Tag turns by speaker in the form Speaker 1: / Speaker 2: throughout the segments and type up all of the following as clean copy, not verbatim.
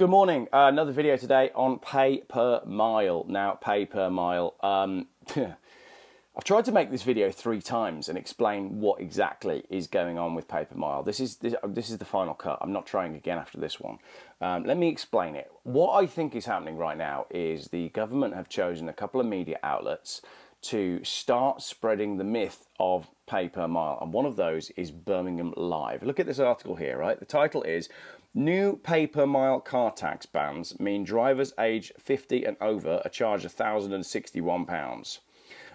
Speaker 1: Good morning. Another video today on pay per mile. Now, pay per mile. I've tried to make this video 3 times and explain what exactly is going on with pay per mile. This is the final cut. I'm not trying again after this one. Let me explain it. What I think is happening right now is the government have chosen a couple of media outlets to start spreading the myth of pay per mile, and one of those is Birmingham Live. Look at this article here, right? The title is "New Pay per Mile Car Tax Bans Mean Drivers Age 50 and Over Are Charged £1,061.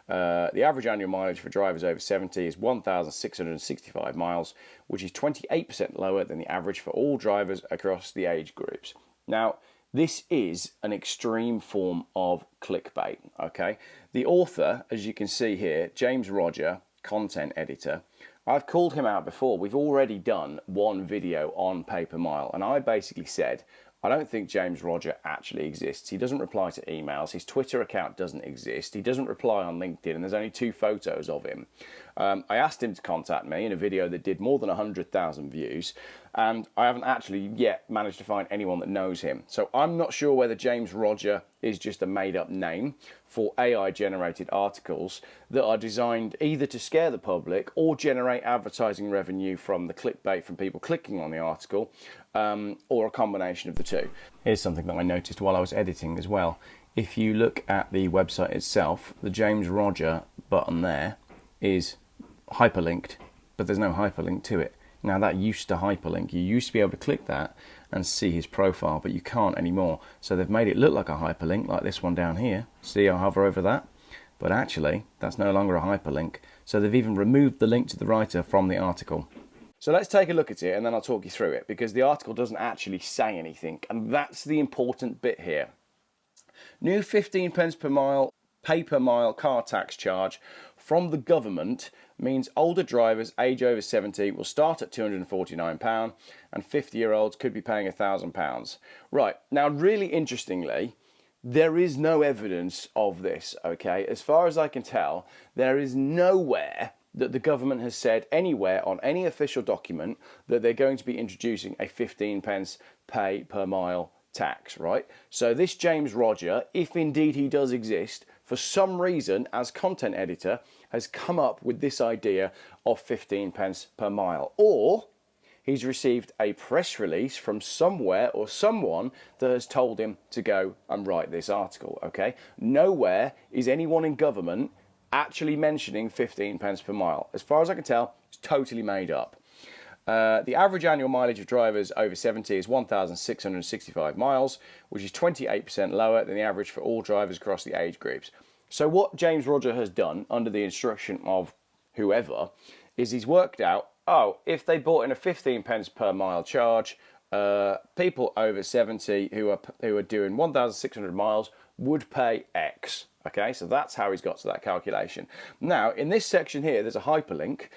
Speaker 1: The average annual mileage for drivers over 70 is 1,665 miles, which is 28% lower than the average for all drivers across the age groups." Now, this is an extreme form of clickbait, okay? The author, as you can see here, James Roger, content editor, I've called him out before. We've already done one video on pay per mile, and I basically said, I don't think James Roger actually exists. He doesn't reply to emails. His Twitter account doesn't exist. He doesn't reply on LinkedIn, and there's only 2 photos of him. I asked him to contact me in a video that did more than 100,000 views, and I haven't actually yet managed to find anyone that knows him. So I'm not sure whether James Roger is just a made-up name for AI-generated articles that are designed either to scare the public or generate advertising revenue from the clickbait from people clicking on the article, or a combination of the two. Here's something that I noticed while I was editing as well. If you look at the website itself, the James Roger button there is hyperlinked, but there's no hyperlink to it. Now, that used to hyperlink. You used to be able to click that and see his profile, but you can't anymore. So they've made it look like a hyperlink, like this one down here. See, I'll hover over that. But actually, that's no longer a hyperlink. So they've even removed the link to the writer from the article. So let's take a look at it, and then I'll talk you through it, because the article doesn't actually say anything, and that's the important bit here. New 15 pence per mile pay per mile car tax charge from the government means older drivers age over 70 will start at £249 and 50-year-olds could be paying £1,000. Right, now really interestingly, there is no evidence of this, okay? As far as I can tell, there is nowhere that the government has said anywhere on any official document that they're going to be introducing a 15 pence pay per mile tax, right? So this James Roger, if indeed he does exist, for some reason, as content editor, has come up with this idea of 15 pence per mile. Or he's received a press release from somewhere or someone that has told him to go and write this article, okay? Nowhere is anyone in government actually mentioning 15 pence per mile. As far as I can tell, it's totally made up. The average annual mileage of drivers over 70 is 1,665 miles, which is 28% lower than the average for all drivers across the age groups. So what James Roger has done, under the instruction of whoever, is he's worked out, if they bought in a 15 pence per mile charge, people over 70 who are doing 1,600 miles would pay X. Okay, so that's how he's got to that calculation. Now, in this section here, there's a hyperlink.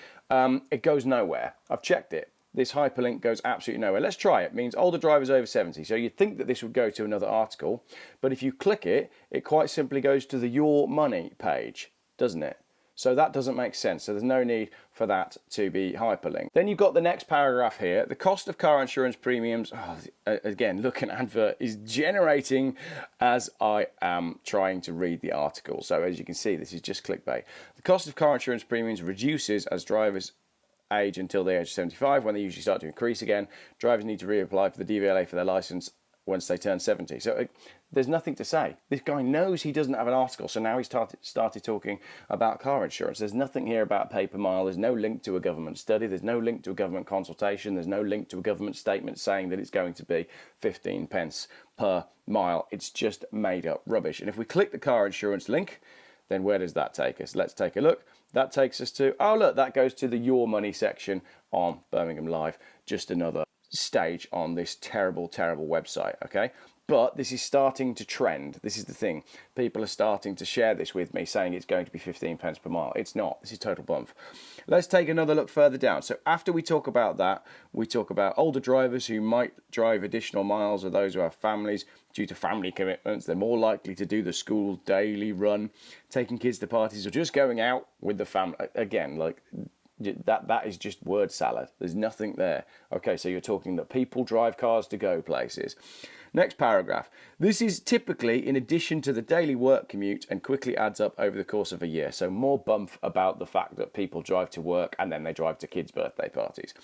Speaker 1: It goes nowhere. I've checked it. This hyperlink goes absolutely nowhere. Let's try it. It means older drivers over 70. So you'd think that this would go to another article, but if you click it, it quite simply goes to the Your Money page, doesn't it? So that doesn't make sense. So there's no need for that to be hyperlinked. Then you've got the next paragraph here. The cost of car insurance premiums, again, look, an advert is generating as I am trying to read the article. So as you can see, this is just clickbait. The cost of car insurance premiums reduces as drivers age until the age of 75, when they usually start to increase again. Drivers need to reapply for the DVLA for their license once they turn 70. So there's nothing to say. This guy knows he doesn't have an article, so now he's started talking about car insurance. There's nothing here about pay per mile. There's no link to a government study. There's no link to a government consultation. There's no link to a government statement saying that it's going to be 15 pence per mile. It's just made up rubbish. And if we click the car insurance link, then where does that take us? Let's take a look. That takes us to, look, that goes to the Your Money section on Birmingham Live. Just another stage on this terrible, terrible website, okay? But this is starting to trend. This is the thing. People are starting to share this with me, saying it's going to be 15 pence per mile. It's not. This is total bump. Let's take another look further down. So after we talk about that, we talk about older drivers who might drive additional miles, or those who have families due to family commitments. They're more likely to do the school daily run, taking kids to parties, or just going out with the family. Again, like, that is just word salad. There's nothing there. Okay, so you're talking that people drive cars to go places. Next paragraph. This is typically in addition to the daily work commute and quickly adds up over the course of a year. So more bump about the fact that people drive to work and then they drive to kids' birthday parties.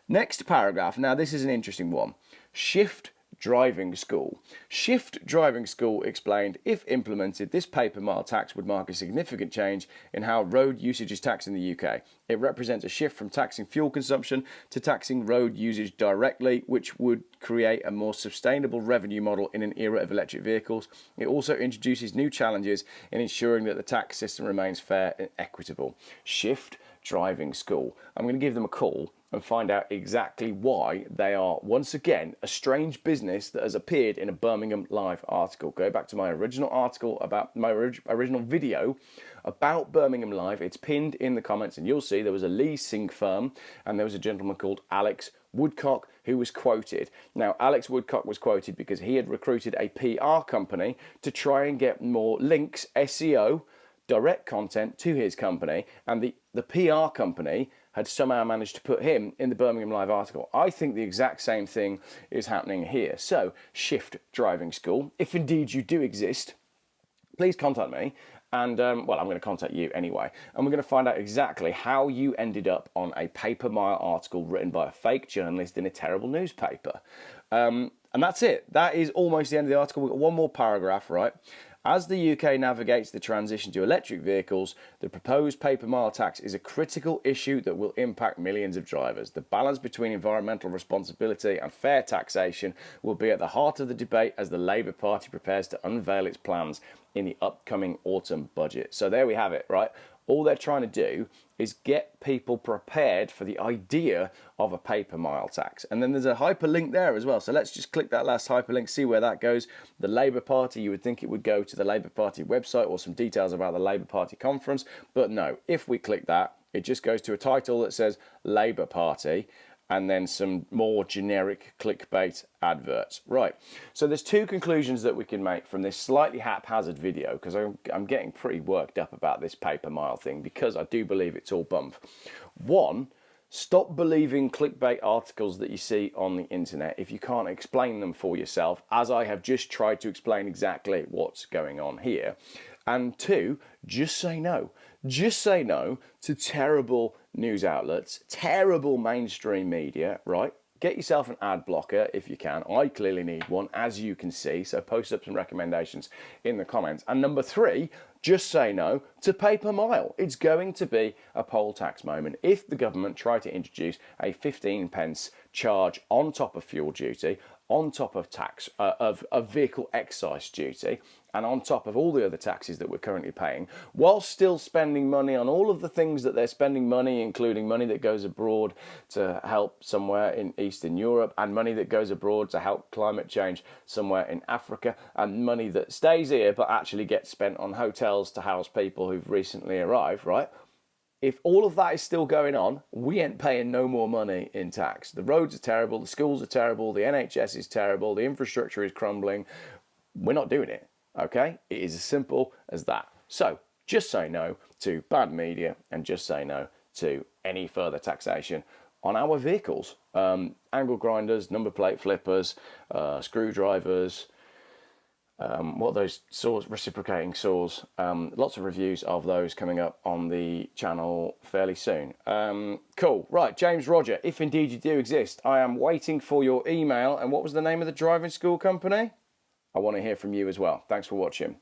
Speaker 1: Next paragraph. Now this is an interesting one. Shift driving school. Shift driving school explained, if implemented, this paper mile tax would mark a significant change in how road usage is taxed in the UK. It represents a shift from taxing fuel consumption to taxing road usage directly, which would create a more sustainable revenue model in an era of electric vehicles. It also introduces new challenges in ensuring that the tax system remains fair and equitable. Shift driving school. I'm going to give them a call and find out exactly why they are, once again, a strange business that has appeared in a Birmingham Live article. Go back to my original article about my original video about Birmingham Live. It's pinned in the comments and you'll see there was a leasing firm and there was a gentleman called Alex Woodcock who was quoted. Now, Alex Woodcock was quoted because he had recruited a PR company to try and get more links, SEO, direct content to his company, and the PR company had somehow managed to put him in the Birmingham Live article. I think the exact same thing is happening here. So, Shift Driving School, if indeed you do exist, please contact me. And, well, I'm going to contact you anyway. And we're going to find out exactly how you ended up on a paper mile article written by a fake journalist in a terrible newspaper. And that's it. That is almost the end of the article. We've got one more paragraph, right? As the UK navigates the transition to electric vehicles, the proposed paper mile tax is a critical issue that will impact millions of drivers. The balance between environmental responsibility and fair taxation will be at the heart of the debate as the Labour Party prepares to unveil its plans in the upcoming autumn budget. So there we have it, right? All they're trying to do is get people prepared for the idea of a paper mile tax. And then there's a hyperlink there as well. So let's just click that last hyperlink, see where that goes. The Labour Party, you would think it would go to the Labour Party website or some details about the Labour Party conference. But no, if we click that, it just goes to a title that says Labour Party and then some more generic clickbait adverts. Right, so there's two conclusions that we can make from this slightly haphazard video, because I'm getting pretty worked up about this paper mile thing, because I do believe it's all bump. One, stop believing clickbait articles that you see on the internet if you can't explain them for yourself, as I have just tried to explain exactly what's going on here. And two, just say no. Just say no to terrible news outlets, terrible mainstream media, right? Get yourself an ad blocker if you can. I clearly need one, as you can see, so post up some recommendations in the comments. And number three, just say no to paper mile. It's going to be a poll tax moment if the government try to introduce a 15 pence charge on top of fuel duty, on top of tax of vehicle excise duty, and on top of all the other taxes that we're currently paying, while still spending money on all of the things that they're spending money, including money that goes abroad to help somewhere in Eastern Europe, and money that goes abroad to help climate change somewhere in Africa, and money that stays here but actually gets spent on hotels to house people who've recently arrived, right? If all of that is still going on, we ain't paying no more money in tax. The roads are terrible, the schools are terrible, the NHS is terrible, the infrastructure is crumbling. We're not doing it, okay? It is as simple as that. So just say no to bad media and just say no to any further taxation on our vehicles. Angle grinders, number plate flippers, screwdrivers, what are those saws, reciprocating saws, lots of reviews of those coming up on the channel fairly soon. Cool, right, James Roger, if indeed you do exist, I am waiting for your email. And what was the name of the driving school company? I want to hear from you as well. Thanks for watching.